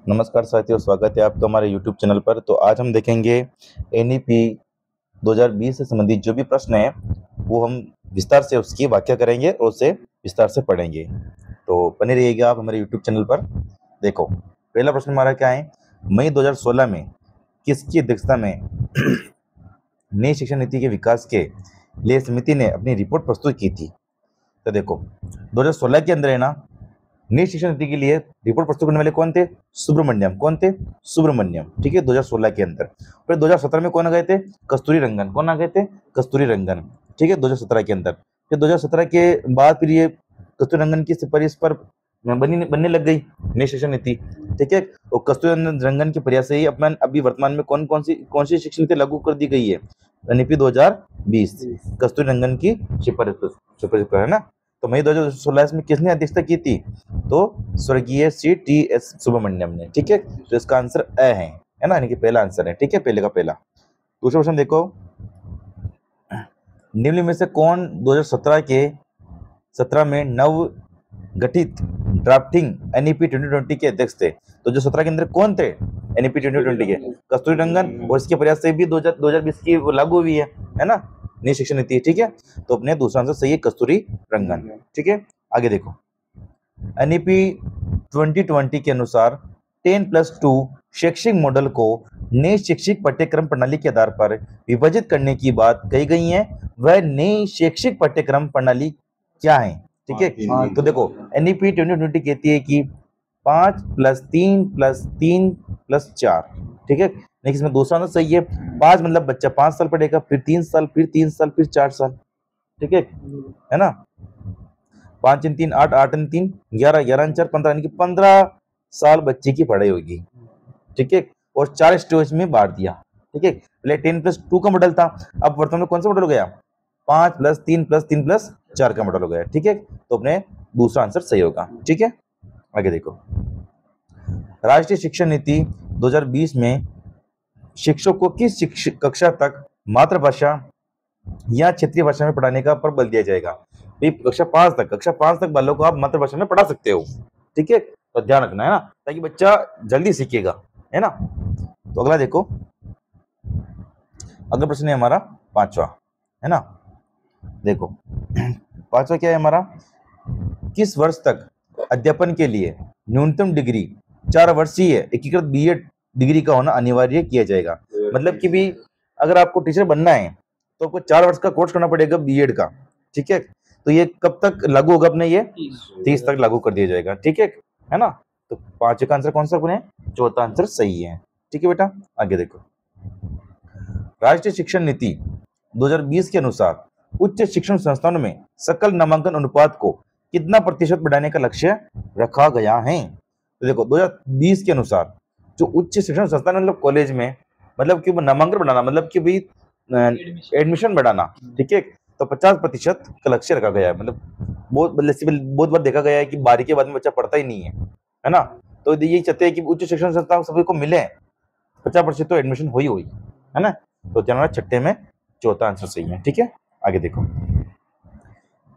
नमस्कार साथियों, स्वागत है आपका हमारे YouTube चैनल पर। तो आज हम देखेंगे एनईपी 2020 से संबंधित जो भी प्रश्न है वो हम विस्तार से उसकी व्याख्या करेंगे और उसे विस्तार से पढ़ेंगे। तो बने रहिएगा आप हमारे YouTube चैनल पर। देखो, पहला प्रश्न हमारा क्या है, मई 2016 में किसकी अध्यक्षता में नई शिक्षा नीति के विकास के लिए समिति ने अपनी रिपोर्ट प्रस्तुत की थी। तो देखो, 2016 के अंदर है ना, नई शिक्षा नीति के लिए रिपोर्ट प्रस्तुत करने वाले कौन थे? सुब्रमण्यम। कौन थे? सुब्रमण्यम। ठीक है, 2016 के अंदर। फिर 2017 में कौन आ गए थे? कस्तूरी रंगन। कौन आ गए थे? कस्तूरी रंगन। ठीक है, 2017 के अंदर। फिर 2017 के बाद फिर ये कस्तूरी रंगन की सिफारिश पर बनने लग गई नई शिक्षा नीति। ठीक है, और कस्तूरी रंगन के प्रयास से ही अपन अभी वर्तमान में कौन सी शिक्षा नीति लागू कर दी गई है? एनईपी 2020 कस्तूरी रंगन की सिफारिश पर, है ना। तो मई 2016 में किसने अध्यक्षता की थी? तो स्वर्गीय श्री टी.एस. सुब्रमण्यम ने। ठीक है, तो इसका आंसर अ है ना, यानी कि पहला आंसर है। ठीक है, पहले का पहला। दूसरा क्वेश्चन देखो, निम्न में से कौन 2017 में नव गठित ड्राफ्टिंग एनईपी 2020 के अध्यक्ष थे? तो जो 17 के अंदर कौन थे एनईपी 2020 के? कस्तूरी रंगन, और इसके प्रयास से भी 2020 की वो लागू हुई है ना, नई शिक्षा नीति। ठीक है, तो अपने दूसरा आंसर सही है, कस्तूरी रंगन। ठीक है, आगे देखो, एनईपी 2020 के अनुसार 10+2 शैक्षिक मॉडल को नई शैक्षिक पाठ्यक्रम प्रणाली के आधार पर विभाजित करने की बात कही गई है। वह नई शैक्षिक पाठ्यक्रम प्रणाली क्या है? ठीक है, तो देखो, एनईपी 2020 कहती है कि 5+3+3+4। ठीक है, लेकिन इसमें दूसरा आंसर सही है। 5 मतलब बच्चा 5 साल पढ़ेगा, फिर 3 साल, फिर 3 साल, फिर 4 साल। ठीक है ना। 5 × 3 8, 8 × 3 11, 11 × 4 15, यानी कि 15 साल बच्चे की पढ़ाई होगी। ठीक है, और 4 स्टेज में बांट दिया। ठीक है, पहले 10+2 का मॉडल था, अब वर्तमान में कौन सा मॉडल हो गया? 5+3+3+4 का मॉडल हो गया। ठीक है, तो अपने दूसरा आंसर सही होगा। ठीक है, आगे देखो, राष्ट्रीय शिक्षा नीति 2020 में शिक्षक को किस कक्षा तक मातृभाषा या क्षेत्रीय भाषा में पढ़ाने का पर बल दिया जाएगा? कक्षा 5 तक बालों को आप मातृभाषा में पढ़ा सकते हो। ठीक है, तो ध्यान रखना है ना, ताकि बच्चा जल्दी सीखेगा, है ना। तो अगला देखो, अगला प्रश्न है हमारा पांचवा, है ना। देखो, पांचवा क्या है हमारा, किस वर्ष तक अध्यापन के लिए न्यूनतम डिग्री 4 वर्षीय एकीकृत बीएड डिग्री का होना अनिवार्य किया जाएगा? मतलब कि भी अगर आपको टीचर बनना है तो आपको 4 वर्ष का कोर्स करना पड़ेगा बीएड का। ठीक है, तो ये कब तक लागू होगा अपने? ये 30 तक लागू कर दिया जाएगा। ठीक है ना। तो 5 का आंसर कौन सा अपने? चौथा आंसर सही है। ठीक है बेटा, आगे देखो, राष्ट्रीय शिक्षण नीति 2020 के अनुसार उच्च शिक्षण संस्थानों में सकल नामांकन अनुपात को कितना प्रतिशत बढ़ाने का लक्ष्य रखा गया है? तो देखो, 2020 के अनुसार जो उच्च शिक्षण संस्थान मतलब कॉलेज में, मतलब कि नामांकन बढ़ाना, मतलब कि भाई एडमिशन बढ़ाना। ठीक है, तो 50% का लक्ष्य रखा गया है। मतलब बहुत बार देखा गया है कि 12 के बाद में बच्चा पढ़ता ही नहीं है ना। तो यही चाहते हैं कि उच्च शिक्षण संस्थान सभी को मिले, 50% तो एडमिशन हुई है ना। तो जनवरी छठे में चौथा आंसर सही है। ठीक है, आगे देखो,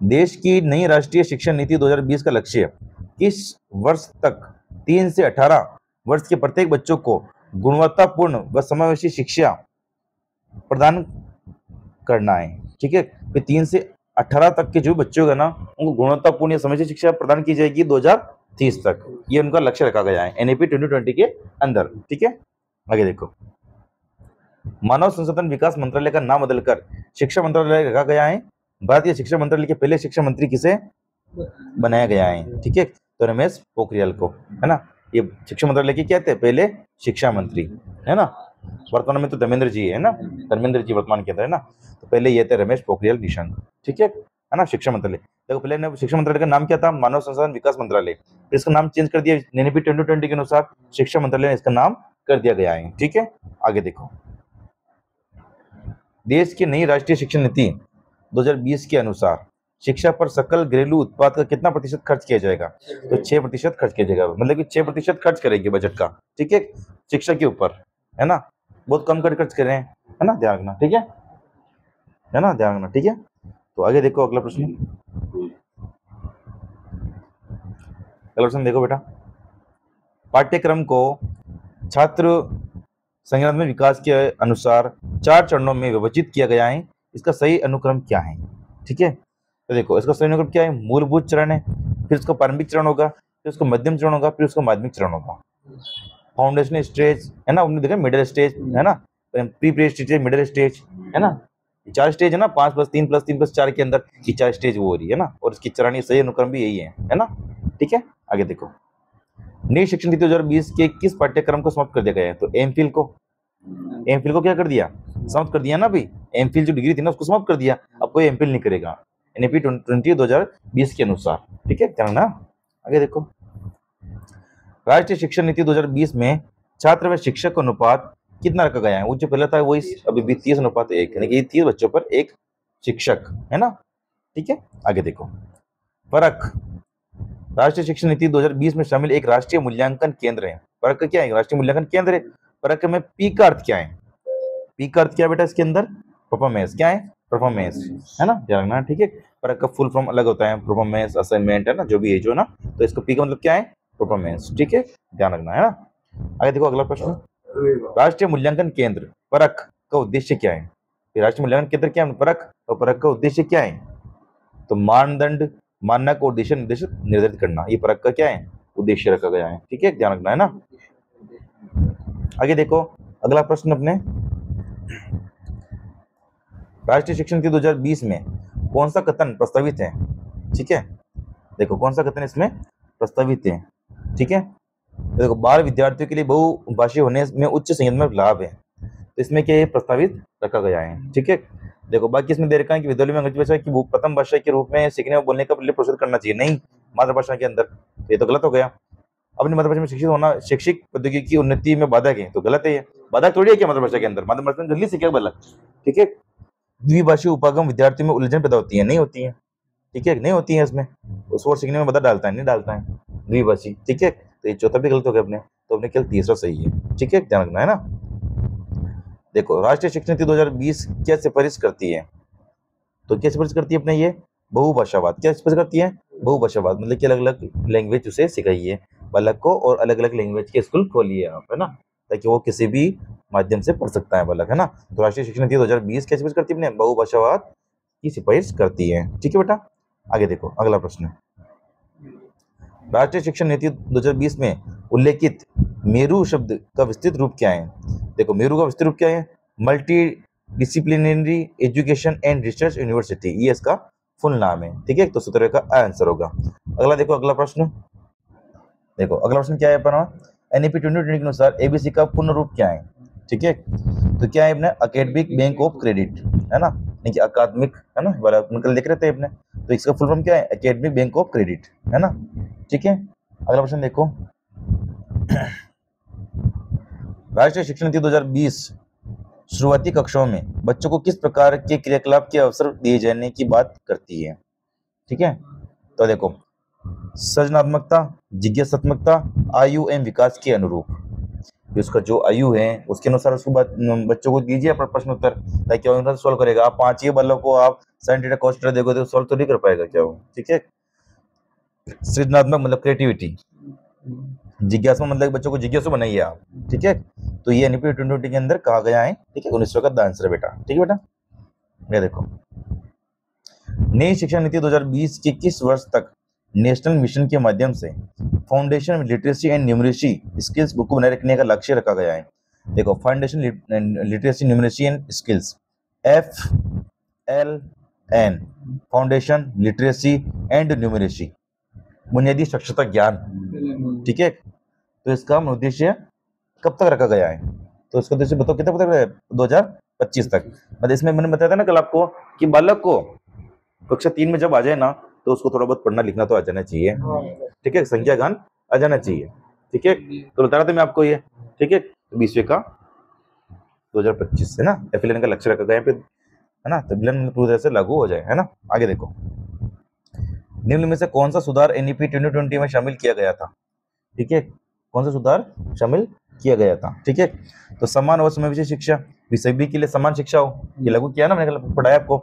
देश की नई राष्ट्रीय शिक्षा नीति 2020 का लक्ष्य किस वर्ष तक 3 से 18 वर्ष के प्रत्येक बच्चों को गुणवत्तापूर्ण व समावेशी शिक्षा प्रदान करना है? ठीक है, फिर 3 से 18 तक के जो बच्चे होगा ना, उनको गुणवत्तापूर्ण या समावेशी शिक्षा प्रदान की जाएगी 2030 तक। ये उनका लक्ष्य रखा गया है एनईपी 2020 के अंदर। ठीक है, आगे देखो, मानव संसाधन विकास मंत्रालय का नाम बदलकर शिक्षा मंत्रालय रखा गया है। भारतीय शिक्षा मंत्रालय के पहले शिक्षा मंत्री किसे बनाया गया है? ठीक है, तो रमेश पोखरियाल को, है ना। ये शिक्षा मंत्रालय के क्या थे? पहले शिक्षा मंत्री, है ना। वर्तमान में तो धर्मेंद्र जी है ना, धर्मेंद्र जी वर्तमान के है ना। तो पहले ये थे रमेश पोखरियाल निशंक। ठीक है ना, शिक्षा मंत्रालय। देखो, पहले शिक्षा मंत्रालय का नाम क्या था? मानव संसाधन विकास मंत्रालय। इसका नाम चेंज कर दिया एनईपी 2020 के अनुसार, शिक्षा मंत्रालय ने इसका नाम कर दिया गया है। ठीक है, आगे देखो, देश की नई राष्ट्रीय शिक्षा नीति 2020 के अनुसार शिक्षा पर सकल घरेलू उत्पाद का कितना प्रतिशत खर्च किया जाएगा? तो 6% खर्च किया जाएगा, मतलब कि 6% खर्च करेंगे बजट का। ठीक है, शिक्षा के ऊपर, है ना। बहुत कम खर्च कर रहे हैं, है ना, ध्यान रखना। ठीक है ना, ध्यान रखना। ठीक है, तो आगे देखो, अगला प्रश्न, अगला प्रश्न देखो बेटा, पाठ्यक्रम को छात्र संज्ञानात्मक विकास के अनुसार 4 चरणों में विभाजित किया गया है। इसका सही अनुक्रम क्या है? ठीक है, तो देखो इसका सही अनुक्रम क्या है? मूलभूत चरण है, फिर उसका प्रारंभिक चरण होगा, फिर उसका मध्यम चरण होगा, फिर उसका माध्यमिक चरण होगा। फाउंडेशनल स्टेज है ना, आपने देखा मिडिल स्टेज है ना, प्री स्टेज, मिडिल स्टेज है ना, 4 स्टेज है ना, 5+3+3+4 के अंदर ये 4 स्टेज वो हो रही है ना, और इसकी चरण सही अनुक्रम भी यही है ना। ठीक है, आगे देखो नई शिक्षा नीति 2020 के किस पाठ्यक्रम को समाप्त कर दिया गया है? तो एमफिल को क्या कर दिया? समाप्त कर दिया ना भाई। एमफिल जो डिग्री थी ना उसको समाप्त कर दिया, अब कोई एमफिल नहीं करेगा एनईपी 2020 के अनुसार। ठीक है, ध्यान ना। आगे देखो राष्ट्रीय शिक्षा नीति 2020 में छात्र व शिक्षक का अनुपात कितना रखा गया है? वो जो पहले था वही अभी भी 30:1, यानी कि 30 बच्चों पर 1 शिक्षक है ना। ठीक है, आगे देखो परख राष्ट्रीय शिक्षा नीति 2020 में शामिल एक राष्ट्रीय मूल्यांकन केंद्र है। परख क्या है? राष्ट्रीय मूल्यांकन केंद्र है। परख में पी का अर्थ क्या है? पी का अर्थ क्या है बेटा? इसके अंदर परफॉर्मेंस क्या है? परफॉर्मेंस है ना, ध्यान रखना। ठीक है, परख का फुल फॉर्म अलग होता है, परफॉर्मेंस असाइनमेंट है ना, जो भी है जो ना, तो इसका पी का मतलब क्या है? परफॉर्मेंस। ठीक है, ध्यान रखना है ना। आगे देखो अगला प्रश्न, राष्ट्रीय मूल्यांकन केंद्र परख का उद्देश्य क्या है? राष्ट्रीय मूल्यांकन केंद्र क्या है? परख, और परख का उद्देश्य क्या है? तो मानदंड, मानक और दिशा निर्देश निर्धारित करना, ये परख का क्या है? उद्देश्य रखा गया है। ठीक है, ध्यान रखना है ना। आगे देखो अगला प्रश्न अपने, राष्ट्रीय शिक्षा नीति 2020 में कौन सा कथन प्रस्तावित है? ठीक है, देखो कौन सा कथन इसमें प्रस्तावित है। ठीक है, देखो बाल विद्यार्थियों के लिए बहुभाषी होने में उच्च संज्ञानात्मक लाभ है, तो इसमें क्या ये प्रस्तावित रखा गया है। ठीक है, देखो बाकी इसमें दे रखा है कि विद्यालय में अंग्रेजी भाषा की प्रथम भाषा के रूप में सीखने और बोलने का प्रोत्साहित करना चाहिए, नहीं मातृभाषा के अंदर, ये तो गलत हो गया। अपनी मातृभाषा में शिक्षित होना शैक्षिक प्रौद्योगिकी की उन्नति में बाधक है, तो गलत है ये, बाधक थोड़ी है क्या मातृभाषा के अंदर? मातृभाषा में जल्दी सीखेगा बालक। ठीक है, द्विभाषी उपागम विद्यार्थियों में उलझन पैदा होती है, नहीं होती है। ठीक है, नहीं होती है, इसमें उसको सीखने में बाधा डालता है, नहीं डालता है द्विभाषी। ठीक है, तो ये चौथा भी गलत हो गया अपने, तो अपने केवल तीसरा सही है। ठीक है, ध्यान रखना है ना। देखो राष्ट्रीय शिक्षा नीति 2020 क्या सिफारिश करती है? तो क्या सिफारिश करती है अपने? ये बहुभाषावाद। क्या सिफारिश करती है? बहुभाषावाद, मतलब कि अलग अलग लैंग्वेज उसे सिखाइए बालक को, और अलग अलग लैंग्वेज के स्कूल खोलिए आप, है ना, ताकि वो किसी भी माध्यम से पढ़ सकता है बालक, है ना। तो राष्ट्रीय शिक्षा नीति 2020 क्या सिफारिश करती है? अपने बहुभाषावाद की सिफारिश करती है। ठीक है बेटा, आगे देखो अगला प्रश्न, राष्ट्रीय शिक्षा नीति 2020 में उल्लेखित मेरू शब्द का विस्तृत रूप क्या है? देखो मेरू का विस्तृत रूप क्या है? Multi disciplinary education and research university, ये इसका फुल नाम है। ठीक है, तो सूत्र का आंसर होगा। अगला देखो अगला प्रश्न, देखो अगला प्रश्न क्या है अपना, एनईपी 2020 के अनुसार एबीसी का पूर्ण रूप क्या है? ठीक है, तो क्या है अपने? एकेडमिक बैंक ऑफ क्रेडिट, है ना, नहीं कि अकादमिक, है ना, वाला कल देख रहे थे अपने, तो इसका फुल फॉर्म क्या है? एकेडमिक बैंक ऑफ क्रेडिट, है ना। ठीक है, अगला प्रश्न देखो, राष्ट्रीय शिक्षा नीति 2020 शुरुआती कक्षाओं में बच्चों को किस प्रकार के क्रियाकलाप के अवसर दिए जाने की बात करती है? ठीक है, तो देखो सृजनात्मकता, जिज्ञासात्मकता, आयु एवं विकास के अनुरूप, उसका जो आयु है उसके अनुसार उसको बच्चों को दीजिए अपना प्रश्न उत्तर, ताकि वो सॉल्व करेगा। आप 5 ही बालकों को आप sin थीटा cos थीटा देखो तो सॉल्व तो नहीं कर पाएगा क्या वो? ठीक है, सृजनात्मक मतलब क्रिएटिविटी, जिज्ञासा मतलब बच्चों को जिज्ञासु बनाइए आप। ठीक है, तो ये एनईपी 2020 के अंदर कहा गया है। ठीक है, 1900 का आंसर है बेटा। ठीक है बेटा, ये देखो नई शिक्षा नीति 2020 के किस वर्ष तक नेशनल मिशन के माध्यम से foundation literacy and numeracy skills book को बनाए रखने का लक्ष्य रखा गया है? देखो foundation literacy numeracy and skills, FLN, foundation literacy and numeracy, बुनियादी साक्षरता ज्ञान। ठीक है, तो इसका उद्देश्य कब तक रखा गया है? तो इसका उद्देश्य बताओ कितना तक है? 2025 तक। मतलब इसमें मैंने बताया था ना कल आपको कि बालक को कक्षा 3 में जब आ जाए ना तो उसको थोड़ा बहुत पढ़ना लिखना तो आ जाना चाहिए। ठीक है, संख्या ज्ञान आ जाना चाहिए। ठीक है, तो बता रहा था मैं आपको ये। ठीक है, 20वें का 2025 है ना, FLN का लक्ष्य रखा गया है, ना, तो FLN पूरी तरह से लागू हो जाए, है ना। आगे देखो निम्न में से कौन सा सुधार एनईपी 2020 में शामिल किया गया था? ठीक है, कौन सा सुधार शामिल किया गया था? ठीक है, तो समान और समविषय शिक्षा, सभी के लिए समान शिक्षा हो, ये लागू किया ना, मैंने पढ़ाया आपको।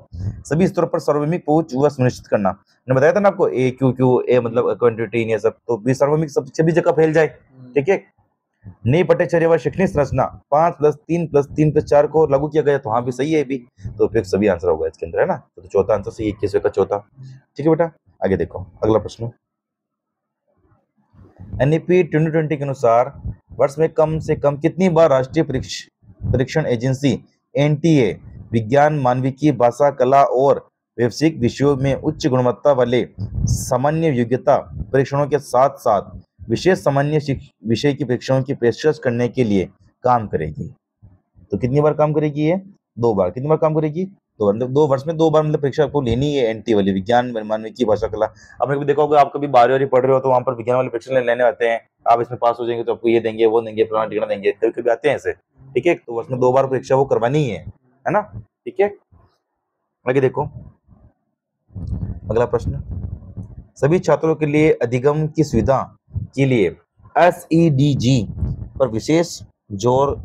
सभी स्तरों पर सार्वभौमिक पहुंच हुआ सुनिश्चित करना, मैंने बताया था ना आपको, AQQ, ए मतलब क्वांटिटी, ये सब, तो भी सार्वभौमिक सभी जगह फैल जाए, ठीक है। नई पट्टचर्या व शैक्षणिक संरचना 5+3+3+4 को लागू किया गया, तो हाँ भी सही है भी, तो फिर सभी आंसर होगा इसके अंदर, है ना। तो चौथा आंसर सही, 21वें का चौथा। ठीक है बेटा, आगे देखो अगला प्रश्न। एनईपी 2020 के अनुसार वर्ष में कम से कम कितनी बार राष्ट्रीय परीक्षण एजेंसी एनटीए विज्ञान, मानविकी, भाषा, कला और व्यवसायिक विषयों में उच्च गुणवत्ता वाले सामान्य योग्यता परीक्षणों के साथ साथ विशेष सामान्य विषय की परीक्षाओं की पेशकश करने के लिए काम करेगी? तो कितनी बार काम करेगी ये? 2 बार। कितनी बार काम करेगी? तो मतलब 2 वर्ष में 2 बार मतलब परीक्षा आपको लेनी है एनटी वाली, विज्ञान, मानविकी, भाषा, कला। आपने कभी देखा होगा, आप कभी 12वीं पढ़ रहे हो तो वहां पर विज्ञान वाले परीक्षा लेने आते हैं, आप इसमें पास हो जाएंगे तो आपको ये देंगे, वो देंगे, प्रमाण टिकट देंगे, कभी कभी आते हैं ऐसे। ठीक है, तो वर्ष में 2 बार परीक्षा वो करवानी है ना। ठीक है, आगे देखो अगला प्रश्न। सभी छात्रों के लिए अधिगम की सुविधा के लिए एसईडीजी पर विशेष जोर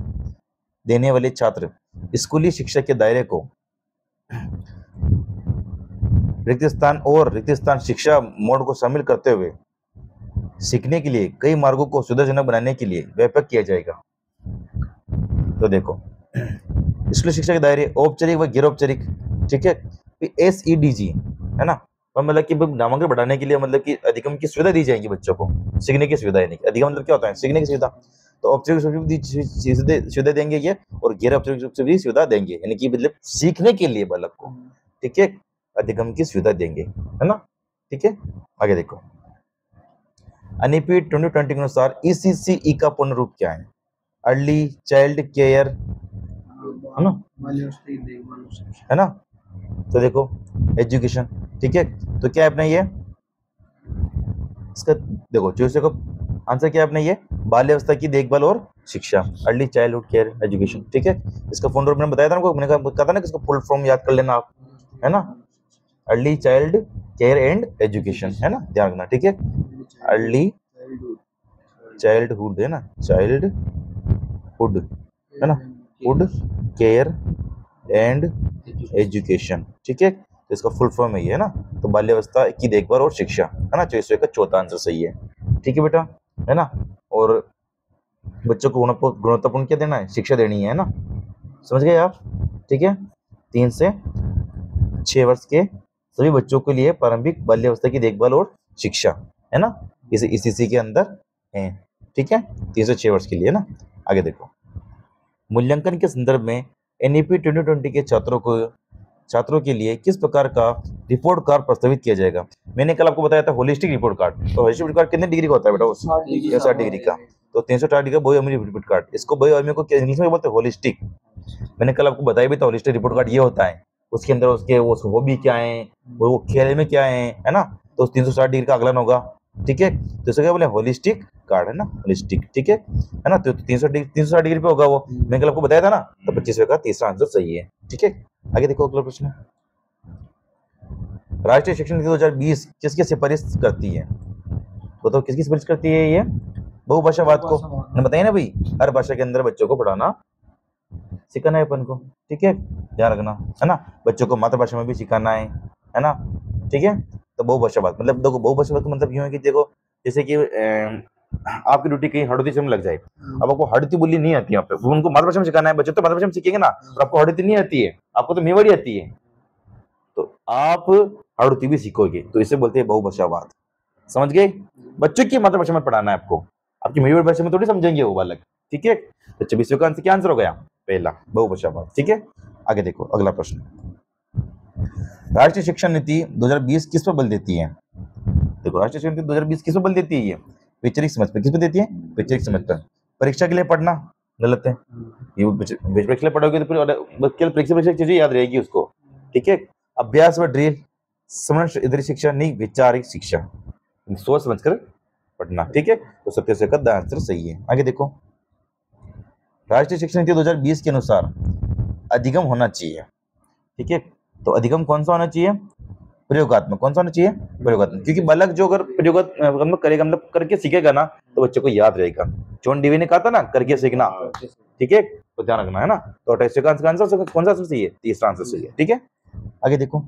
देने वाले छात्र स्कूली शिक्षा के दायरे को रिक्त स्थान शिक्षा मोड को शामिल करते हुए सीखने के लिए कई मार्गों को सुविधाजनक बनाने के लिए व्यापक किया जाएगा। तो देखो स्कूली शिक्षा के दायरे औपचारिक व गैर औपचारिक, ठीक है, एसईडीजी है ना, और मतलब कि नामांकन बढ़ाने के लिए मतलब कि अधिगम की सुविधा दी जाएगी बच्चों को, सीखने की सुविधा है। अधिगम मतलब क्या होता है? सीखने की सुविधा। तो औपचारिक सुविधा देंगे ये, और गैर औपचारिक रूप से भी सुविधा देंगे, यानी कि मतलब सीखने के लिए बालक को, ठीक है, अधिगम की सुविधा देंगे, है ना। ठीक है, आगे देखो एनईपी 2020 के अनुसार ईसीसीई का पूर्ण रूप क्या है? अर्ली चाइल्ड केयर, है ना, है ना। तो देखो एजुकेशन, ठीक है, तो क्या है अपना ये, इसका देखो जो इसका आंसर क्या है अपना ये, बाल्यावस्था की देखभाल और शिक्षा, अर्ली चाइल्डहुड केयर एजुकेशन। ठीक है, इसका फुल फॉर्म मैंने बताया था ना, मैंने कहा था ना कि इसका फुल फॉर्म याद कर लेना आप, है ना, early child care and education, है ना, ध्यान रखना। ठीक है, अर्ली चाइल्डहुड, है ना, चाइल्डहुड, है ना, हुड केयर एंड एजुकेशन। ठीक है, तो इसका फुल फॉर्म है ये, है ना। तो बाल्यावस्था की देखभाल और शिक्षा, है ना, 24 का चौथा आंसर सही है। ठीक है बेटा, है ना, और बच्चों को गुणवत्तापूर्ण क्या देना है? शिक्षा देनी है ना, समझ गए आप। ठीक है, 3 से 6 वर्ष के सभी बच्चों के लिए प्रारंभिक बाल्यावस्था की देखभाल और शिक्षा, है ना, इसे इसी के अंदर है। ठीक है, 3 से 6 वर्ष के लिए ना। आगे देखो मूल्यांकन के संदर्भ में एनईपी 2020 के छात्रों के लिए किस प्रकार का रिपोर्ट कार्ड प्रस्तावित किया जाएगा? मैंने कल आपको बताया था होलिस्टिक रिपोर्ट कार्ड। तो होलिस्टिक रिपोर्ट कार्ड कितने डिग्री का होता है बेटा? 60 डिग्री का। तो 360 डिग्री का बहुआयामी रिपोर्ट कार्ड, इसको बहुआयामी को इंग्लिश में बोलते हैं होलिस्टिक। मैंने कल आपको बताया भी था होलिस्टिक रिपोर्ट कार्ड ये होता है, उसके अंदर उसके वो हॉबी क्या है, वो खेल में क्या है ना, तो 360 डिग्री का आकलन होगा। ठीक है, तो इसे क्या बोले? होलिस्टिक कार्ड, है ना, होलिस्टिक। ठीक है ना, तो 360 डिग्री पे होगा वो, मैंने कल आपको बताया था ना। तो 25वें का तीसरा आंसर सही है। ठीक है, आगे देखो अगला प्रश्न। राष्ट्रीय शिक्षा नीति 2020 किसकी सिफारिश करती है? बताओ किसकी सिफारिश करती है ये? बहुभाषावाद को। मैंने बताया ना भाई, हर भाषा के अंदर बच्चों को पढ़ाना सिखाना है अपन को। ठीक है, ध्यान रखना, है ना, बच्चों को मातृभाषा में भी सिखाना है ना। ठीक है, तो बहुभाषावाद मतलब देखो, बहुभाषावाद का मतलब यूं है कि देखो जैसे कि आपकी ड्यूटी कहीं हड़ौती से लग जाए, अब आपको हड़ौती बोली नहीं आती है, उनको मातृभाषा में सिखाना है, बच्चे तो मातृभाषा में सीखेंगे ना, और आपको हड़ौती नहीं आती है, आपको तो मेवाड़ी आती है, तो आप हड़ौती भी सीखोगे, तो इसे बोलते हैं बहुभाषावाद। समझ गए? बच्चों की मातृभाषा में पढ़ाना है आपको, आपकी मेवाड़ी भाषा में थोड़ी समझेंगे वो बालक। ठीक है, तो 24वें का आंसर क्या आंसर हो गया? पहला, बहुभाषावाद। ठीक है, आगे देखो अगला प्रश्न। राष्ट्रीय शिक्षा नीति 2020 किस पर बल देती है? देखो राष्ट्रीय शिक्षा नीति 2020 किस पर बल देती है? ये वैचारिक समझ पर। किस पर देती है? वैचारिक समझ पर। परीक्षा के लिए पढ़ना गलत है, ये परीक्षा के लिए पढ़ोगे तो केवल परीक्षा चीजें याद रहेगी उसको। ठीक है, अभ्यास व ड्रिल, समझ इधर शिक्षा नहीं, वैचारिक शिक्षा, सोच समझकर पढ़ना। ठीक है, तो 27 का आंसर सही है। आगे देखो राष्ट्रीय शिक्षा नीति 2020 के अनुसार अधिगम होना चाहिए। ठीक है, तो अधिगम कौन सा होना चाहिए? प्रयोगात्मक। कौन सा होना चाहिए? प्रयोगात्मक, क्योंकि बालक जो अगर प्रयोगात्मक करेगा मतलब करके सीखेगा ना, तो बच्चे को याद रहेगा। जॉन डीवी ने कहा था ना, करके सीखना। ठीक है, तो ध्यान रखना, है ना। तो 28 का आंसर कौन सा आंसर सही है? तीसरा आंसर सही है। ठीक है, आगे देखो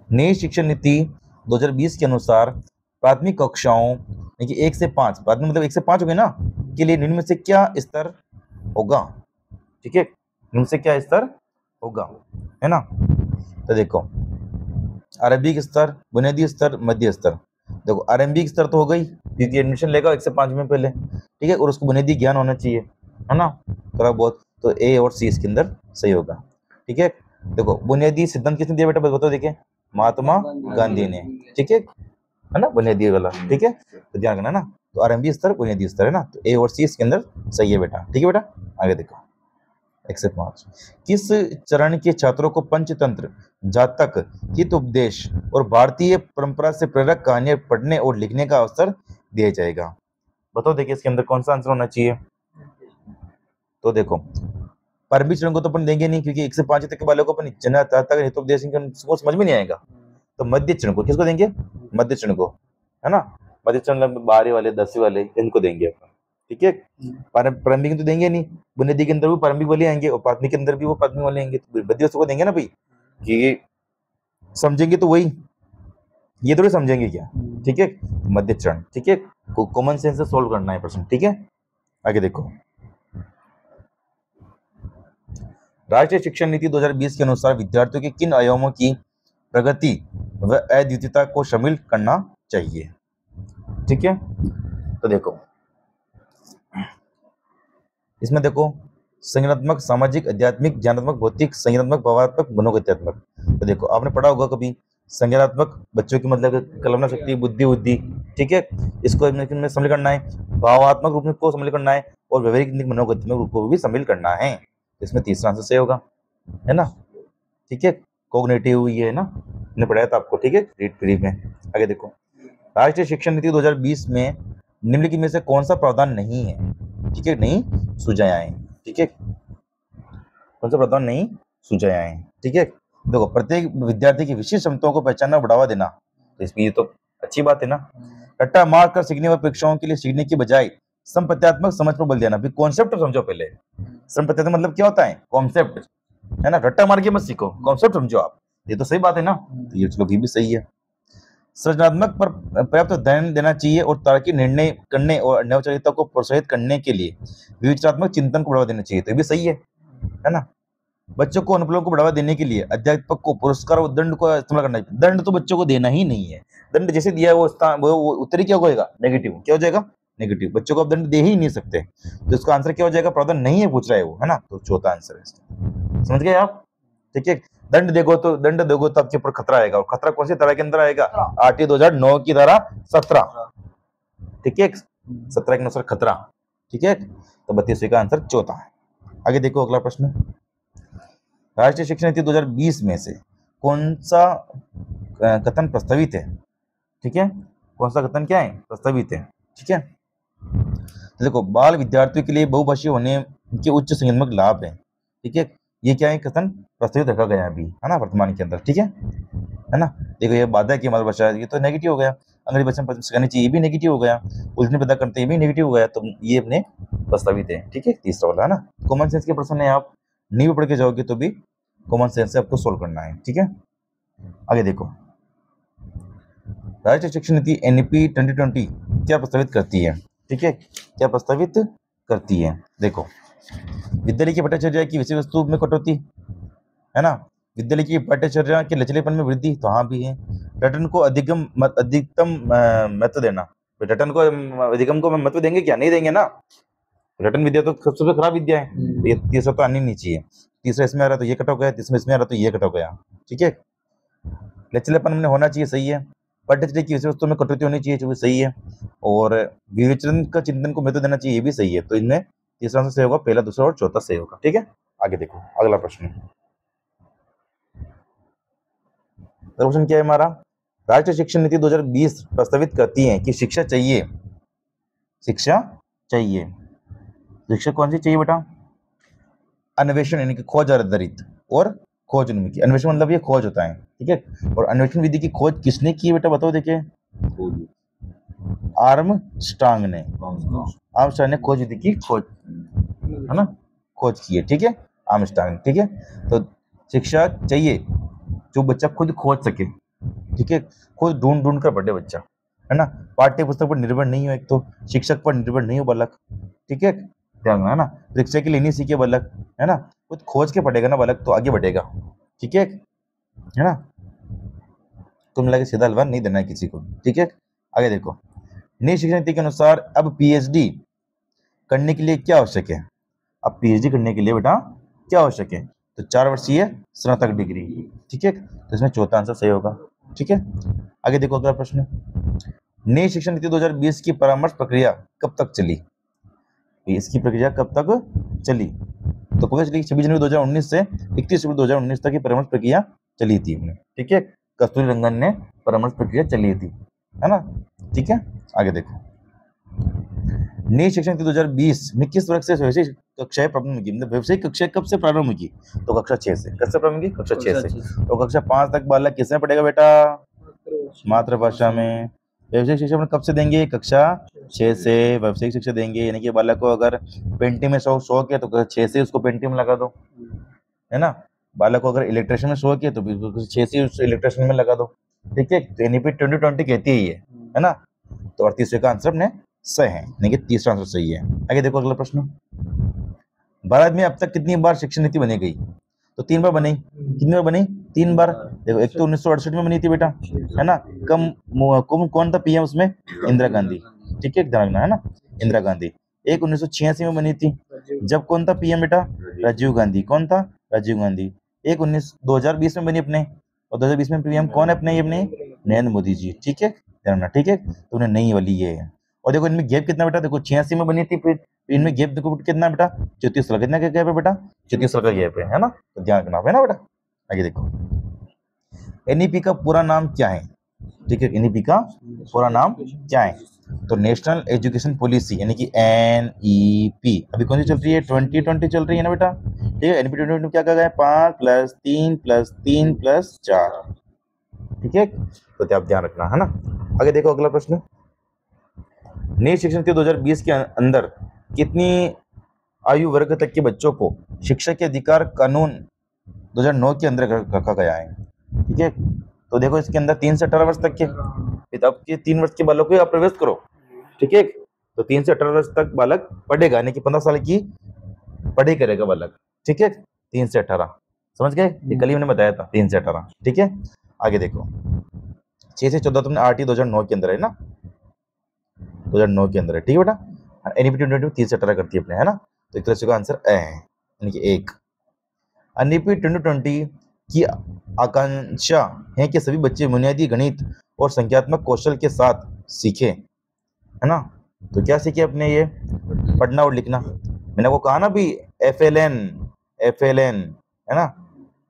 नई शिक्षा नीति 2020 के अनुसार प्राथमिक कक्षाओं यानी कि 1 से 5, प्राथमिक मतलब 1 से 5 हो गए ना, के लिए निम्न में से क्या स्तर होगा? ठीक है, निम्न से क्या स्तर होगा, है ना? तो देखो, आरंभिक स्तर, बुनियादी स्तर, मध्य स्तर। देखो आरंभिक स्तर तो हो गई क्योंकि एडमिशन लेगा 1 से 5 में पहले, ठीक है, और उसको बुनियादी ज्ञान होना चाहिए, है ना, थोड़ा बहुत। तो ए और सी इसके अंदर सही होगा, ठीक है। देखो बुनियादी सिद्धांत किसने दिया बेटा, बताओ, देखिए महात्मा गांधी ने, ठीक है ना, बुनियादी वाला, ठीक है, तो ध्यान रखना ना। तो आरंभिक स्तर, बुनियादी स्तर, है ना, तो ए और सी इसके अंदर सही है बेटा, ठीक है बेटा। आगे देखो 1 से 5, किस चरण के छात्रों को पंचतंत्र, जातक, हितोपदेश और भारतीय परंपरा से प्रेरक कहानियां पढ़ने और लिखने का अवसर दिया जाएगा? बताओ देखिए इसके अंदर कौन सा आंसर होना चाहिए? तो देखो प्रारंभिक चरण को तो अपन देंगे नहीं क्योंकि 1 से 5 तक के वालों को अपन जातक, हितोपदेश को समझ में नहीं आएगा। तो मध्य चरण को किसको देंगे? मध्य चरण को, है ना, मध्य चरण 12 वाले, 10 वाले, इनको देंगे अपन, ठीक है। प्रारंभिक तो देंगे नहीं, बुनियादी के अंदर भी प्रारंभिक वाले आएंगे और प्राथमिक के अंदर भी वो प्राथमिक वाले आएंगे, तो मध्य को देंगे ना भाई, कि समझेंगे तो वही, ये थोड़ी समझेंगे क्या, ठीक है। मध्य चरण, ठीक है, कॉमन सेंस से सोल्व करना है प्रश्न, ठीक है। आगे देखो, राष्ट्रीय शिक्षा नीति 2020 के अनुसार विद्यार्थियों के किन आयामों की प्रगति व अद्वितीयता को शामिल करना चाहिए? ठीक है, तो देखो इसमें देखो संज्ञानात्मक, सामाजिक, आध्यात्मिक, ज्ञानात्मक, भौतिक, संज्ञानात्मक, भावात्मक, मनोगत्यात्मक। तो देखो आपने पढ़ा होगा कभी, संज्ञानात्मक बच्चों की मतलब कल्पना शक्ति, बुद्धि, ठीक है, इसको में शामिल करना है। भावात्मक रूप में को शामिल करना है और व्यवहारिक, मनोगत्यात्मक रूप को भी शामिल करना है। इसमें तीसरा आंसर सही होगा, है ना, ठीक है। कॉग्निटिव ये है ना, मैंने पढ़ाया था आपको, ठीक है, रीड फ्री में। आगे देखो, राष्ट्रीय शिक्षा नीति 2020 में निम्नलिखित में से कौन सा प्रावधान नहीं है? ठीक है, नहीं सुझाया है, ठीक है, कौन सा प्रावधान नहीं सुझाया है, ठीक है। देखो प्रत्येक विद्यार्थी की विशिष्ट क्षमताओं को पहचानना, बढ़ावा देना, तो इसमें ये तो अच्छी बात है ना। रट्टा मार कर सीखने व परीक्षाओं के लिए सीखने की बजाय संप्रत्यात्मक समझ पर बल देना। कॉन्सेप्ट समझो पहले, संप्रत्यात्मक मतलब क्या होता है? कॉन्सेप्ट, है ना, रट्टा मार के मत सीखो, कॉन्सेप्ट समझो आप, ये तो सही बात है ना, तो ये चलो भी सही है। सृजनात्मक पर पर्याप्त ध्यान देना चाहिए और तार्किक निर्णय करने और नवचारिता को प्रोत्साहित करने के लिए विवेचनात्मक चिंतन को बढ़ावा देना चाहिए, तो ये भी सही है ना। बच्चों को अनुभवों को बढ़ावा देने के लिए अध्यापक को पुरस्कार और दंड को इस्तेमाल करना चाहिए। दंड तो बच्चों को देना ही नहीं है, दंड जैसे दिया है वो उत्तरी क्या होगा? नेगेटिव, क्या हो जाएगा? नेगेटिव। बच्चों को आप दंड दे ही नहीं सकते, तो इसका आंसर क्या हो जाएगा? प्रावधान नहीं है पूछ रहा है वो, है ना, तो चौथा आंसर है। समझ गए आप? ठीक है, दंड दोगे तो आपके ऊपर खतरा आएगा, और खतरा कौन सी तरह के अंदर आएगा? आरटीआई 2009 की धारा 17, ठीक है, 17 के अनुसार खतरा, ठीक है, तो 32 का आंसर चौथा है। आगे देखो अगला प्रश्न, राष्ट्रीय शिक्षा नीति 2020 में से कौन सा कथन प्रस्तावित है? ठीक है, कौन सा कथन क्या है? प्रस्तावित है, ठीक है। तो देखो बाल विद्यार्थियों के लिए बहुभाषीय होने के उच्च संज्ञानात्मक लाभ है, ठीक है, ये क्या है? कथन प्रस्तावित रखा गया अभी, है ना, वर्तमान के अंदर, ठीक है ना। देखो ये बाधा की मातृभाषा, ये तो नेगेटिव हो गया। अंग्रेजी भाषा में सिखानी चाहिए, ये भी नेगेटिव हो गया। उलझन पैदा करते हैं, ये भी नेगेटिव हो गया, तो ये अपने प्रस्तावित है, ठीक है, तीसरा वाला, है ना। कॉमन सेंस के प्रश्न है, आप नहीं भी पढ़ के जाओगे तो भी कॉमन सेंस से आपको सोल्व करना है, ठीक है। आगे देखो, राष्ट्रीय शिक्षा नीति एनईपी 2020 क्या प्रस्तावित करती है? ठीक है, क्या प्रस्तावित करती है? देखो, विद्यालय की पाठ्यचर्या की विषय वस्तु में कटौती, है ना, विद्यालय की पाठ्यचर्या के लचीलेपन में वृद्धि, तो हाँ भी है। रटन को अधिकतम महत्व देना, रटन को अधिकतम को महत्व देंगे क्या? नहीं देंगे ना, रटन विद्या तो सबसे खराब विद्या है, ये तीसरा तो आनी नहीं चाहिए। तीसरा इसमें आ रहा तो ये कट हो गया, तीसरा इसमें आ रहा तो ये कट हो गया, ठीक है। लचीलापन में होना चाहिए, सही है। पाठ्यचर्या की विषय वस्तु में कटौती होनी चाहिए, जो भी सही है। और विवेचन का चिंतन को महत्व देना चाहिए, ये भी सही है। तो इनमें तीसरा आंसर सही होगा, पहला, दूसरा और चौथा सही होगा, ठीक है। आगे देखो अगला प्रश्न, प्रश्न क्या है हमारा? राष्ट्रीय शिक्षा नीति 2020 प्रस्तावित करती है कि शिक्षा चाहिए, शिक्षा चाहिए, शिक्षा कौन सी चाहिए बेटा? अन्वेषण यानी कि खोज आधारित और खोज उन्मुखी। अन्वेषण मतलब ये खोज होता है, ठीक है। और अन्वेषण विधि की खोज किसने की बेटा, बताओ देखिए? आर्मस्ट्रांग ने, आर्मस्ट्रांग ने खोज विधि की खोज, है ना, खोज की है, ठीक है, आर्मस्ट्रांग, ठीक है। तो शिक्षा चाहिए जो बच्चा खुद खोज सके, ठीक है, खुद ढूंढ कर पढ़े बच्चा, है ना। पाठ्य पुस्तक पर निर्भर नहीं हो, एक तो शिक्षक पर निर्भर नहीं हो बालक, ठीक है, ध्यान रखना है ना। परीक्षा के लिए नहीं सीखे बालक, है ना, कुछ खोज के पढ़ेगा ना बालक तो आगे बढ़ेगा, ठीक है ना। तुम लगे सीधा हलवा नहीं देना है किसी को, ठीक है। आगे देखो, नई शिक्षा नीति के अनुसार अब पीएचडी करने के लिए क्या आवश्यक है। अब पीएचडी करने के लिए बेटा क्या आवश्यक है, तो 4 वर्षीय स्नातक डिग्री, ठीक है। तो इसमें चौथा आंसर सही होगा, ठीक है। आगे देखो अगला प्रश्न, नई शिक्षा नीति 2020 की परामर्श प्रक्रिया कब तक चली। इसकी प्रक्रिया कब तक चली, तो कब चली, 26 जनवरी 2019 से 31 फरवरी 2019 तक की परामर्श प्रक्रिया चली थी, ठीक है। कस्तूरी रंगन ने परामर्श प्रक्रिया चली थी, है ना, ठीक है। आगे देखो, नई शिक्षा नीति 2020 में किस वर्ग से व्यावसायिक कक्षाएं प्रारंभ होगी, मतलब व्यावसायिक कक्षाएं कब से प्रारंभ होगी, तो कक्षा 6 से। कब से प्रारंभ होगी, कक्षा 6 से। तो कक्षा 5 तक बालक किसमें पढ़ेगा बेटा, मातृभाषा में। व्यावसायिक शिक्षा में कब से देंगे, कक्षा 6 से व्यावसायिक शिक्षा देंगे, यानी कि बालक को अगर पेंटिंग में शौक है तो कक्षा 6 से उसको पेंटिंग में लगा दो, है ना। बालक को अगर इलेक्ट्रिशियन में शौक है तो 6 से उस इलेक्ट्रिशियन में लगा दो, ठीक है। तो एनईपी 2020 कहती है ना। तो 38 का आंसर अपने सही है, यानी कि तीसरा आंसर सही है। आगे देखो अगला प्रश्न, भारत में अब तक कितनी बार शिक्षा नीति बनी गई, तो 3 बार बनी। कितनी बार बनी, 3 बार। देखो, एक तो 1968 में बनी थी बेटा, है ना, कौन था पीएम उसमें, इंदिरा गांधी, ठीक है, ध्यान रखना, है ना, इंदिरा गांधी। एक 1986 में बनी थी, जब कौन था पीएम बेटा, राजीव गांधी। कौन था, राजीव गांधी। एक 2020 में बनी अपने, और 2020 में पीएम कौन है अपने, नरेंद्र मोदी जी, ठीक है, ध्यान रखना, ठीक है। तो उन्हें नहीं वाली ये है। और देखो इनमें गैप कितना बेटा, देखो 86 में बनी थी, फिर इनमें गैप देखो कितना बेटा, 34 साल। कितना गैप है बेटा, 34 साल का गैप है ना, तो ध्यान रखना है ना बेटा। आगे देखो, एनईपी का पूरा नाम क्या है, ठीक है, एनईपी का पूरा नाम क्या है, तो नेशनल एजुकेशन पॉलिसी, यानी कि एनईपी। अभी कौन सी चल रही है, 2020 चल रही है ना बेटा, ठीक है। एनईपी 2020 क्या कहा गया है, 5 + 3 + 3 + 4, ठीक है, तो आप ध्यान रखना, है ना। आगे देखो अगला प्रश्न, नई शिक्षा नीति 2020 के अंदर कितनी आयु वर्ग तक के बच्चों को शिक्षा के अधिकार कानून 2009 के अंदर रखा गया है, ठीक है। तो देखो इसके अंदर 3 से 18 वर्ष तक के, अब के 3 वर्ष के बालक को आप प्रवेश करो, ठीक है। तो 3 से 18 वर्ष तक बालक पढ़ेगा, यानी कि 15 साल की पढ़ाई करेगा बालक, ठीक है। 3 से 18, समझ गए, ये कल ही मैंने बताया था, 3 से 18, ठीक है। आगे देखो, 6 से 14 तुमने आरटी 2009 के अंदर है ना, 2009 के अंदर है, ठीक है बेटा। एनईपी 2020 3 से 18 करती है अपने, है ना। तो एक तरह से आंसर ए है, यानी कि 1। एनईपी 2020 की आकांक्षा है कि सभी बच्चे बुनियादी गणित और संख्यात्मक कौशल के साथ सीखे, है ना। तो क्या सीखे अपने, ये पढ़ना और लिखना। मैंने आपको कहा ना भी एफएलएन, है ना,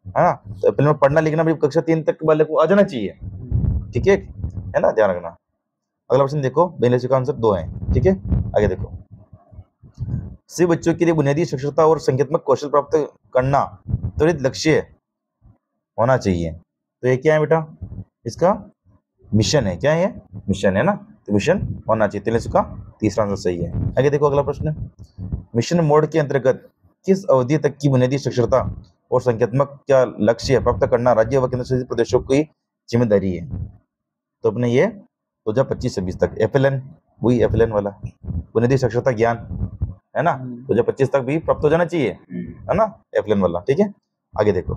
तो एफएलएन में पढ़ना लिखना भी कक्षा 3 तक वाले को आ जाना चाहिए, ठीक है ना, ध्यान रखना। अगला प्रश्न देखो, बेनिफिट का आंसर 2 है, ठीक है। आगे देखो, सभी बच्चों के लिए बुनियादी साक्षरता और संख्यात्मक कौशल प्राप्त करना त्वरित लक्ष्य होना चाहिए। तो ये क्या है बेटा, इसका मिशन है, क्या है, मिशन है ना, तो मिशन होना चाहिए, तो इसका तीसरा आंसर सही है। आगे देखो अगला प्रश्न, मिशन मोड के अंतर्गत किस अवधि तक की बुनियादी साक्षरता और संख्यात्मक क्या लक्ष्य प्राप्त करना राज्य व केंद्र शासित प्रदेशों की जिम्मेदारी है। तो अपने ये 2025-26 तक एफएलएन, वही एफएलएन वाला बुनियादी साक्षरता ज्ञान, है ना, 2025 तक भी प्राप्त हो जाना चाहिए, है ना, एफएलएन वाला, ठीक है। आगे देखो,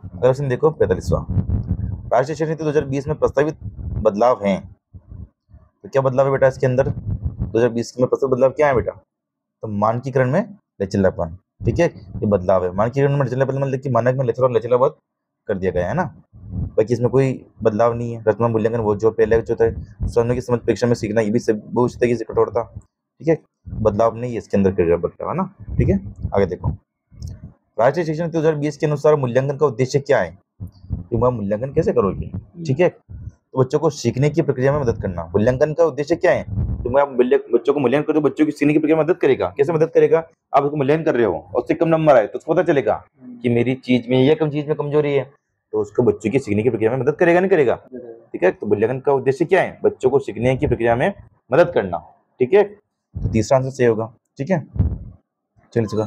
अगला प्रश्न देखो 45वां, राष्ट्रीय शिक्षा नीति 2020 में प्रस्तावित बदलाव हैं। तो क्या बदलाव है बेटा इसके अंदर, 2020 में प्रस्तावित बदलाव क्या है बेटा, तो मानकीकरण में लचीलापन, ठीक है, ये बदलाव है। मानकीकरण में लचीलापन मतलब कि मानक में लचीलापन कर दिया गया है ना, बाकी इसमें कोई बदलाव नहीं है। रचना मूल्यांकन वो जो पहले जो था, स्वयं की समझ परीक्षा में सीखना, ये भी बहुत उसी तरीके से कठोरता, ठीक है, बदलाव नहीं है इसके अंदर कर बदलाव, है ना, ठीक है। आगे देखो, राष्ट्रीय शिक्षा नीति 2020 के अनुसार मूल्यांकन का उद्देश्य क्या है, कि वह मूल्यांकन कैसे करोगे, ठीक है। तो बच्चों को सीखने की प्रक्रिया में मदद करना, मूल्यांकन का उद्देश्य क्या है, तो आप बच्चों को मूल्यांकन करो, बच्चों की सीखने की प्रक्रिया में मदद करेगा। कैसे मदद करेगा, आप उसको मूल्यांकन कर रहे हो और उससे कम नंबर आए तो उसको पता चलेगा कि मेरी चीज में, ये कम चीज में कमजोरी है, तो उसको बच्चों की सीखने की प्रक्रिया में मदद करेगा, नहीं करेगा, ठीक है। तो मूल्यांकन का उद्देश्य क्या है, बच्चों को सीखने की प्रक्रिया में मदद करना, ठीक है। तो तीसरा आंसर सही होगा, ठीक है। चलिए चलो,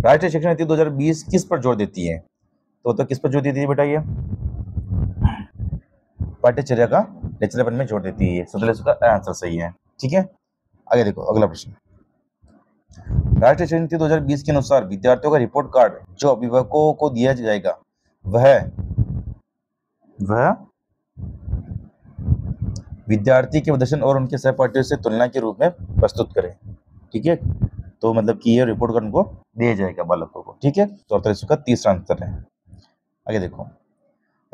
राष्ट्रीय शिक्षा नीति 2020 किस पर जोर देती है, तो किस पर जोर देती है बेटा, ये पाठ्यचर्या का लचीलापन में जोर देती है। तो इसका आंसर सही है। ठीक है, आगे देखो अगला प्रश्न। राष्ट्रीय शिक्षा नीति 2020 के अनुसार विद्यार्थियों का रिपोर्ट कार्ड जो अभिभावकों को दिया जाएगा वह विद्यार्थी के प्रदर्शन और उनके सहपाठियों से तुलना के रूप में प्रस्तुत करें। ठीक है, तो मतलब कि ये रिपोर्ट कार्ड उनको दिया जाएगा बालकों को। ठीक है, तो इसका तीसरा आंसर है। आगे देखो,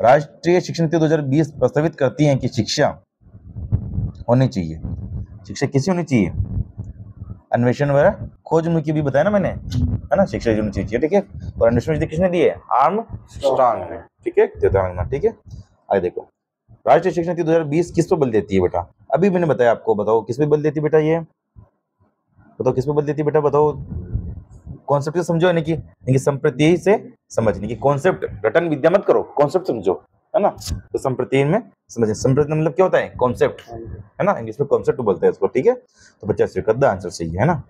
राष्ट्रीय शिक्षा नीति 2020 प्रस्तावित करती है कि शिक्षा होनी चाहिए। शिक्षा किसी होनी चाहिए? अन्वेषण वगैरह खोज उनकी भी बताया ना मैंने, है ना, शिक्षा होनी चाहिए। ठीक है, और अन्वेषण किसने दिए? आर्मस्ट्रांग ने। ठीक है, ठीक है, आगे देखो, राष्ट्रीय शिक्षा नीति 2020 किस पर बल देती है बेटा? अभी मैंने बताया आपको, बताओ किस पे बल देती है बेटा? ये बताओ किस पे बल देती है बेटा, बताओ। कॉन्सेप्ट समझो, यानी कि संप्रति से समझने की, कॉन्सेप्ट रटन विद्या मत करो, कॉन्सेप्ट समझो, है ना। तो संप्रति में समझे, संप्रति मतलब क्या होता है? कॉन्सेप्ट, है ना, इंग्लिश में कॉन्सेप्ट बोलते हैं इसको। ठीक है, तो 50 का आंसर सही है ना।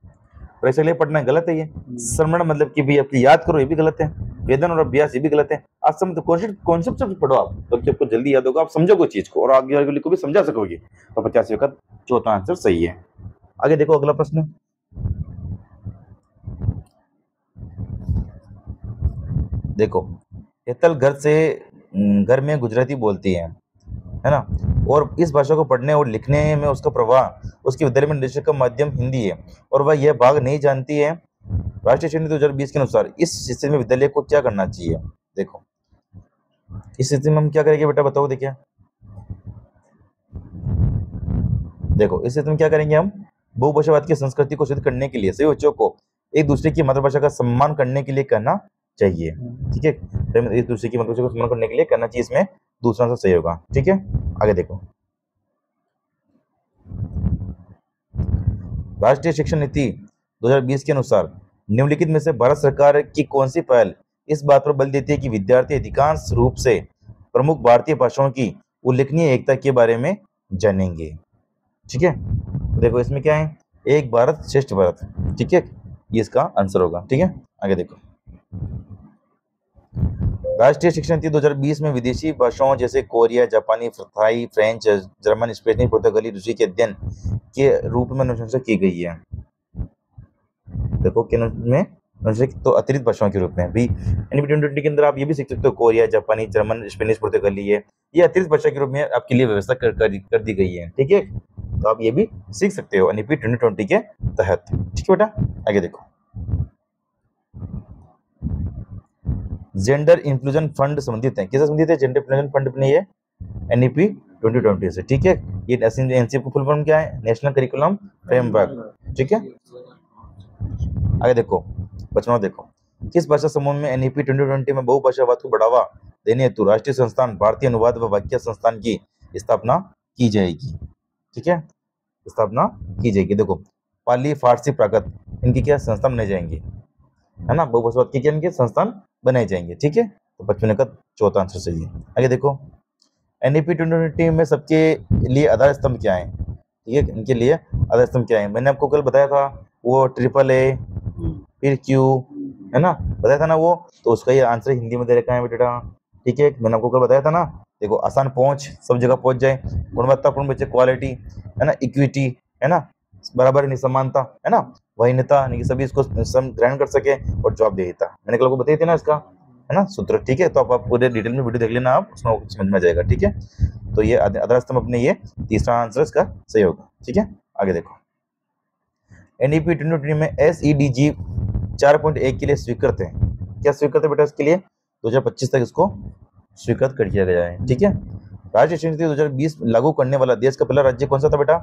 और ऐसे लिए पढ़ना गलत है ये। श्रवण मतलब कि भाई आपकी याद करो, ये भी गलत है। वेदन और अभ्यास ये भी गलत है। आज समझ कॉन्सेप्ट सब पढ़ो आप, तो आपको जल्दी याद होगा, आप समझोगे चीज को और आगे वाले को भी समझा सकोगे। तो 50 का चौथा आंसर सही है। आगे देखो अगला प्रश्न। देखो, हेतल घर में गुजराती बोलती है ना, और इस भाषा को पढ़ने और लिखने में उसका प्रवाह, उसके विद्यालय में निर्देशक का माध्यम हिंदी है और वह यह भाग नहीं जानती है। राष्ट्रीय शिक्षा नीति 2020 के अनुसार इस स्थिति में विद्यालय को क्या करना चाहिए? देखो, इस स्थिति में हम क्या करेंगे बेटा, बताओ। देखिए, देखो इस स्थिति में क्या करेंगे हम? बहुभाषावाद की संस्कृति को सिद्ध करने के लिए सभी बच्चों को एक दूसरे की मातृभाषा का सम्मान करने के लिए कहना चाहिए। ठीक है, एक दूसरे की मातृभाषा को सम्मान करने के लिए करना चाहिए, इसमें दूसरा आंसर सही होगा। ठीक है, आगे देखो, राष्ट्रीय शिक्षा नीति 2020 के अनुसार निम्नलिखित में से भारत सरकार की कौन सी पहल इस बात पर बल देती है कि विद्यार्थी अधिकांश रूप से प्रमुख भारतीय भाषाओं की उल्लेखनीय एकता के बारे में जानेंगे? ठीक है, देखो इसमें क्या है? एक भारत श्रेष्ठ भारत। ठीक है, ये इसका आंसर होगा। ठीक है, आगे देखो, राष्ट्रीय शिक्षा नीति 2020 में विदेशी भाषाओं जैसे कोरिया, जापानी, थाई, फ्रेंच, जर्मन, स्पेनिश, पुर्तगाली, रूसी के अध्ययन के रूप में अनुशंसा की गई है। देखो में तो अतिरिक्त भाषाओं के रूप में भी एनईपी 2020 के अंदर आप ये भी सीख सकते हो, कोरिया, जापानी, जर्मन, स्पेनिश, पुर्तगाली, ये अतिरिक्त भाषा के रूप में आपके लिए व्यवस्था कर दी गई है। ठीक है, तो आप ये भी सीख सकते हो एनईपी 2020 के तहत। ठीक है बेटा, आगे देखो, जेंडर इंक्लूजन फंड संबंधित है, किससे संबंधित है? जेंडर इंक्लूजन फंड अपने ये एनईपी 2020 से। ठीक है, ये एनसीएफ का फुल फॉर्म क्या है? National curriculum framework. ठीक है, आगे देखो, बच्चों देखो, किस भाषा समूह में एनईपी 2020 में बहुभाषावाद को बढ़ावा देने हेतु राष्ट्रीय संस्थान भारतीय अनुवाद व वाक्य संस्थान की स्थापना की जाएगी? ठीक है, स्थापना की जाएगी। देखो, पाली, फारसी, प्राकृत, इनकी क्या संस्थान बनाए जाएंगे, है ना, बहुभाषावाद की क्या इनके संस्थान बनाए जाएंगे। ठीक है, तो 55 का चौथा आंसर सही है। आगे देखो, एनईपी 2020 में सबके लिए आधार स्तंभ क्या है? ठीक है, इनके लिए आधार स्तंभ क्या है? मैंने आपको कल बताया था, वो AAA, फिर क्यू, है ना, बताया था ना वो, तो उसका ये आंसर हिंदी में दे रखा है बेटा। ठीक है, मैंने आपको कल बताया था ना। देखो, आसान पहुंच, सब जगह पहुंच जाए, गुणवत्तापूर्ण बच्चे, क्वालिटी, है ना, इक्विटी, है ना, बराबर निसमानता, है ना, वहीनता, यानी कि सभी इसको ग्रहण कर सके, और जवाबदेहिता मैंने कल आपको बताई थी ना इसका, है ना, सूत्र। ठीक है, तो आप पूरे डिटेल में वीडियो देख लेना, आप उसमें समझ में आ जाएगा। ठीक है, तो ये आधार स्तंभ अपने ये तीसरा आंसर इसका सही होगा। ठीक है, आगे देखो, एनईपी 2020 में SEDG 4.1 के लिए स्वीकृत है, क्या स्वीकृत है बेटा? इसके लिए 2025 तक इसको स्वीकृत कर दिया गया है। ठीक है, राष्ट्रीय शिक्षा नीति 2020 लागू करने वाला देश का पहला राज्य कौन सा था बेटा?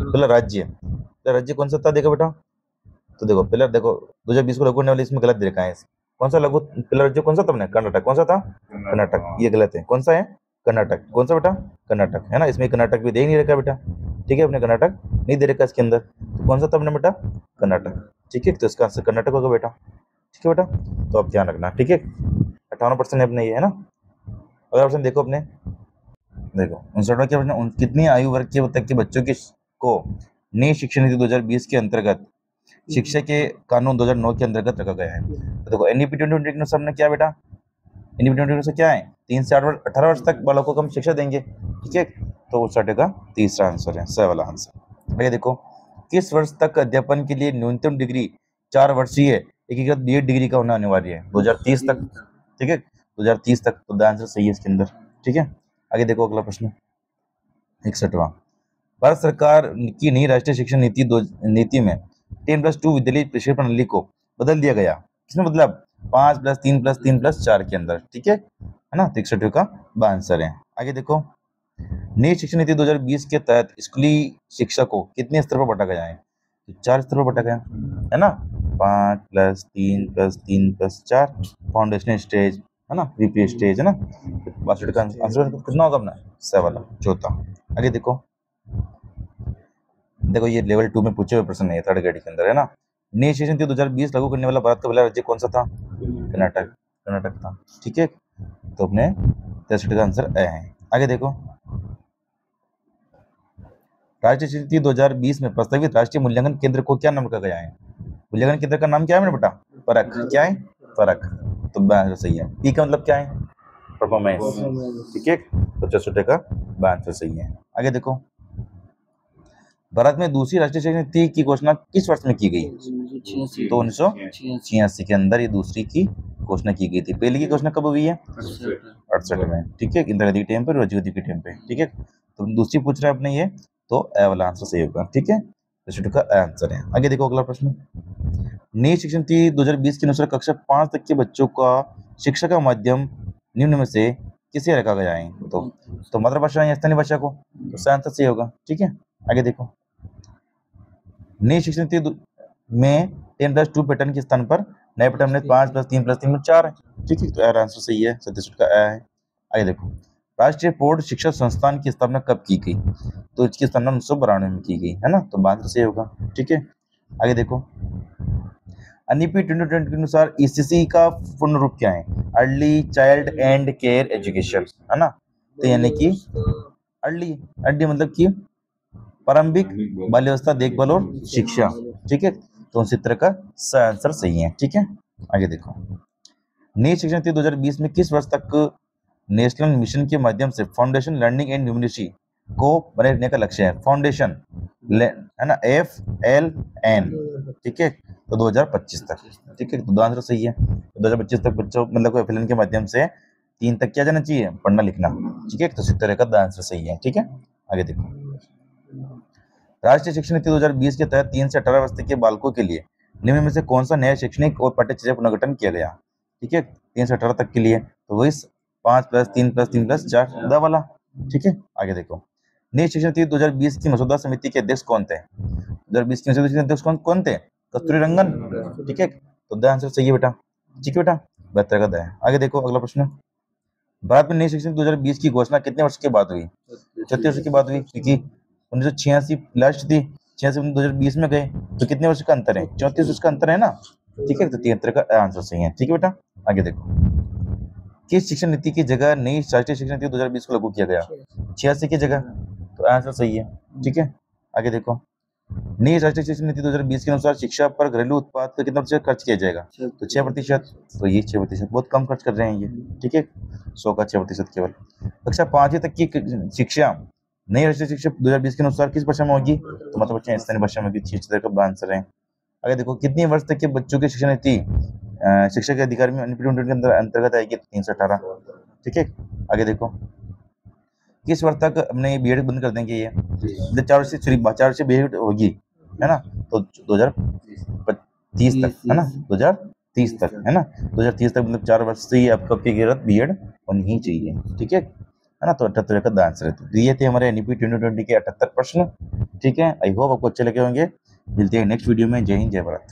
पहला राज्य कौन सा था? देखो बेटा, तो देखो पहला, देखो 2020 को लागू करने वाले इसमें गलत दे रखा है। कौन सा लागू पहला राज्य कौन सा था? कर्नाटक। कौन सा था? कर्नाटक, ये गलत है। कौन सा है? कर्नाटक। कौन सा बेटा? कर्नाटक, है ना, इसमें कर्नाटक भी दे नहीं रखा बेटा। ठीक है, अपने कर्नाटक नहीं दे रखा इसके अंदर, तो कौन सा था अपने बेटा? कर्नाटक। ठीक है, तो इसका आंसर कर्नाटक होगा बेटा। ठीक है बेटा, तो आप ध्यान रखना। ठीक है, 58% अपने ये, है ना। अगला प्रश्न देखो अपने, देखो 59वां क्या प्रश्न, कितनी आयु वर्ग के तक के बच्चों को नई शिक्षा नीति 2020 के अंतर्गत शिक्षा के कानून 2009 के अंतर्गत रखा गया है? तो देखो, एनईपी 2020 के अनुसार क्या बेटा? इंडिपेंडेंट से क्या है, 3 से 18 वर्ष तक बालकों को हम शिक्षा देंगे, ठीक है। तो उस का तीसरा आंसर है, स वाला आंसर। आगे देखो, किस वर्ष तक अध्यापन के लिए न्यूनतम डिग्री 4 वर्षीय एकीकृत बीएड डिग्री का होना अनिवार्य है? 2030 तक, ठीक है, 2030 तक। तो द आंसर सही है इसके अंदर, ठीक है। आगे देखो अगला प्रश्न 61वां, भारत सरकार की नई राष्ट्रीय शिक्षा नीति में 10+2 विद्यालय शिक्षा प्रणाली को बदल दिया गया। किसने बदला? 5+3+3+4 के अंदर, ठीक है ना। तो 61 का आंसर है। आगे देखो, नई शिक्षा नीति 2020 के तहत स्कूली शिक्षा को कितने स्तर पर बांटा गया है? तो 4 स्तर पर बांटा गया है ना, 5+3+3+4 फाउंडेशन स्टेज है ना, वीपी स्टेज है ना। 62 का आंसर कितना होगा अपना? 7 वाला, चौथा। आगे देखो ये लेवल 2 में पूछे हुए प्रश्न है, 3rd ग्रेड के अंदर है ना। नई शिक्षा नीति 2020 लागू करने वाला भारत का पहला राज्य कौन सा था? कर्नाटक था, ठीक है। तो अपने 63 का आंसर ए है। आगे देखो, राष्ट्रीय शिक्षा नीति 2020 में प्रस्तावित राष्ट्रीय मूल्यांकन केंद्र को क्या नाम रखा गया है? मूल्यांकन केंद्र का नाम क्या है मेरे बेटा? परख। क्या है? परख। तो आंसर सही है। पी का मतलब क्या है? परफॉर्मेंस, ठीक है। तो 64 का आंसर सही है। आगे देखो, भारत में दूसरी राष्ट्रीय शिक्षा नीति की घोषणा किस वर्ष में की गई? तो 1986 के अंदर ये दूसरी की घोषणा की गई थी। पहली की घोषणा कब हुई है? 68 में, ठीक है, इंदिरा गांधी के टाइम पे, राजीव गांधी के टाइम पे, ठीक है। तो दूसरी पूछ रहा है अपने ये, तो ए वाला आंसर सही होगा, ठीक है। तो का आंसर है। आगे देखो अगला प्रश्न, नई शिक्षा नीति 2020 के अनुसार कक्षा 5 तक के बच्चों का शिक्षा का माध्यम निम्न में से किसे रखा गया है? तो मातृभाषा या स्थानीय भाषा को, तो आंसर सही होगा, ठीक है। आगे देखो, नई शिक्षा नीति में 10+2 पैटर्न के स्थान पर नए पैटर्न में 5+3+3+4 है, ठीक है। तो आंसर सही है, 67 का है। आगे देखो, राष्ट्रीय प्रौढ़ शिक्षा संस्थान की स्थापना कब की गई? तो इसकी स्थापना 1992 में की गई है ना, तो आंसर सही होगा, ठीक है। आगे देखो, एनईपी 2020 के अनुसार ईसीसी का पूर्ण रूप क्या है? Early child and care education, है ना। तो यानी कि अर्ली मतलब कि प्रारंभिक बाल्यावस्था देखभाल और शिक्षा, ठीक है। तो 69 का आंसर सही है, ठीक है। आगे देखो, नई शिक्षा नीति 2020 में किस वर्ष तक नेशनल मिशन के माध्यम से फाउंडेशन लर्निंग एंड न्यूमरेसी को बनाए रखने का लक्ष्य है? फाउंडेशन है ना, FLN, ठीक है। तो 2025 तक, ठीक है। तो आंसर सही है। 2025 तक बच्चों मतलब को FLN के माध्यम से 3 तक क्या जाना चाहिए? पढ़ना लिखना, ठीक है। तो 70 का आंसर सही है, ठीक है। आगे देखो, राष्ट्रीय शिक्षा नीति 2020 के तहत 3 से 18 वर्ष तक के बालकों के लिए निम्न में से कौन सा नया शैक्षणिक और पाठ्यचर्या पुनर्गठन किया गया? ठीक है, 3 से 18 तक के लिए, तो वही 5+3+3+4 वाला, ठीक है। आगे देखो, नई शिक्षा नीति 2020 की मसौदा समिति के अध्यक्ष कौन थे? 2020 की मसौदा समिति के अध्यक्ष कौन थे? कस्तूरी रंगन, ठीक है। तो द आंसर सही है बेटा, ठीक है बेटा, 72 का द है। आगे देखो अगला प्रश्न, भारत में नई शिक्षा नीति 2020 की घोषणा कितने वर्ष के बाद हुई? 36 वर्ष के बाद हुई, क्योंकि 1986 लास्ट थी, 86 में 2020 में गए, तो कितने वर्ष का अंतर है? 34 वर्ष का अंतर है ना, ठीक है। तो 73 का आंसर सही है, ठीक है बेटा। आगे देखो, किस शिक्षा नीति की जगह नई राष्ट्रीय शिक्षा नीति 2020 को लागू किया गया? 86 की जगह, तो आंसर सही है, ठीक है। आगे देखो, नई राष्ट्रीय शिक्षा नीति 2020 के अनुसार शिक्षा पर घरेलू उत्पाद पर कितना प्रतिशत खर्च किया जाएगा? तो 6%, तो ये 6%, बहुत कम खर्च कर रहे हैं ये, ठीक है। 100 का 6% केवल। कक्षा 5वीं तक की शिक्षा नई राष्ट्रीय शिक्षा 2020 के अनुसार किस भाषा में होगी? तो मतलब बच्चे स्थानीय भाषा में होगी, 6 का आंसर है। आगे देखो, कितनी वर्ष तक के बच्चों की शिक्षा नीति शिक्षा के अधिकार में के अंदर अंतर्गत आएगी? 3 से 18, ठीक है। आगे देखो, किस वर्ष तक हमने बीएड बंद कर देंगे? ये 4 से बीएड होगी, है ना, तो 2030 तक, है ना, 2030 तक, है ना, 2030 तक, मतलब 4 वर्ष से ही आपको बीएड होनी ही चाहिए, ठीक है ना। तो 78 का आंसर है। तो ये थे हमारे एनईपी 2020 के 78 प्रश्न, ठीक है। आई होप आपको अच्छे लगे होंगे। मिलते हैं नेक्स्ट वीडियो में। जय हिंद, जय भारत।